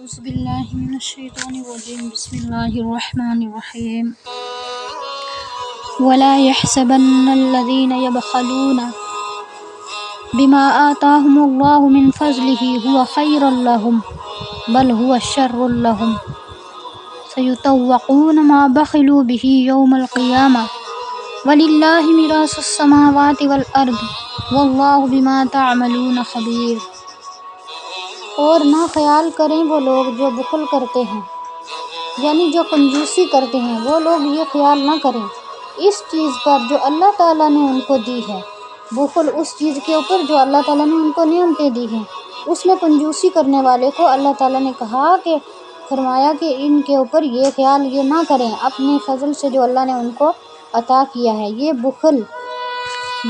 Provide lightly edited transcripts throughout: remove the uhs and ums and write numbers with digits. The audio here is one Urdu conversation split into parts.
اعوذ باللہ من الشیطان الرجیم بسم اللہ الرحمن الرحیم ولا يحسبن الذين يبخلون بما آتاهم الله من فضله هو خير لهم بل هو شر لهم سيطوقون ما بخلوا به يوم القيامة ولله ميراث السماوات والأرض والله بما تعملون خبير۔ اور نہ خیال کریں وہ لوگ جو بخل کرتے ہیں، یعنی جو کنجوسی کرتے ہیں، وہ لوگ یہ خیال نہ کریں اس چیز پر جو اللہ تعالیٰ نے ان کو دی ہے، بخل اس چیز کے اوپر جو اللہ تعالیٰ نے ان کو نعمتیں دی ہیں، اس میں کنجوسی کرنے والے کو اللہ تعالیٰ نے کہا کہ فرمایا کہ ان کے اوپر یہ خیال یہ نہ کریں اپنے فضل سے جو اللہ نے ان کو عطا کیا ہے، یہ بخل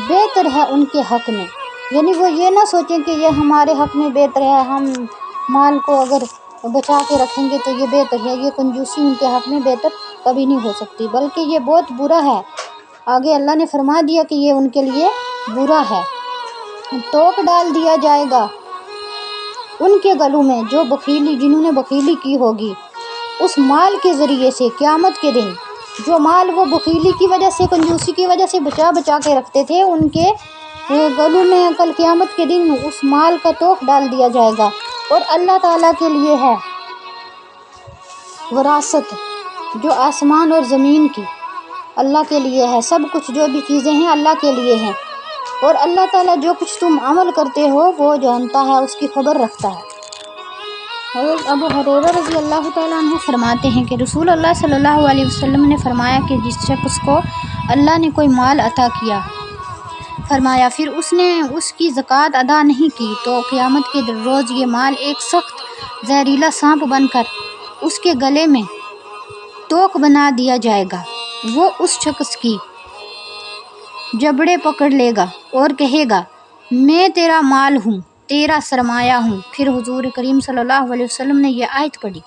بہتر ہے ان کے حق میں، یعنی وہ یہ نہ سوچیں کہ یہ ہمارے حق میں بہتر ہے، ہم مال کو اگر بچا کے رکھیں گے تو یہ بہتر ہے، یہ کنجوسی ان کے حق میں بہتر کبھی نہیں ہو سکتی، بلکہ یہ بہت برا ہے۔ آگے اللہ نے فرما دیا کہ یہ ان کے لیے برا ہے۔ توق ڈال دیا جائے گا ان کے گلوں میں جو بخیلی جنہوں نے بخیلی کی ہوگی اس مال کے ذریعے سے قیامت کے دن، جو مال وہ بخیلی کی وجہ سے کنجوسی کی وجہ سے بچا کے رکھتے تھے، ان کے گلوں میں کل قیامت کے دن اس مال کا توق ڈال دیا جائے گا۔ اور اللہ تعالیٰ کے لیے ہے وراثت، جو آسمان اور زمین کی اللہ کے لیے ہے، سب کچھ جو بھی چیزیں ہیں اللہ کے لیے ہیں، اور اللہ تعالیٰ جو کچھ تم عمل کرتے ہو وہ جانتا ہے، اس کی خبر رکھتا ہے۔ حضرت ابو ہریرہ رضی اللہ تعالیٰ عنہ فرماتے ہیں کہ رسول اللہ صلی اللہ علیہ وسلم نے فرمایا کہ جس شخص کو اللہ نے کوئی مال عطا کیا، فرمایا پھر اس نے اس کی زکوٰۃ ادا نہیں کی تو قیامت کے روز یہ مال ایک سخت زہریلا سانپ بن کر اس کے گلے میں توق بنا دیا جائے گا، وہ اس شخص کی جبڑے پکڑ لے گا اور کہے گا میں تیرا مال ہوں، تیرا سرمایہ ہوں۔ پھر حضور کریم صلی اللہ علیہ وسلم نے یہ آیت پڑھی۔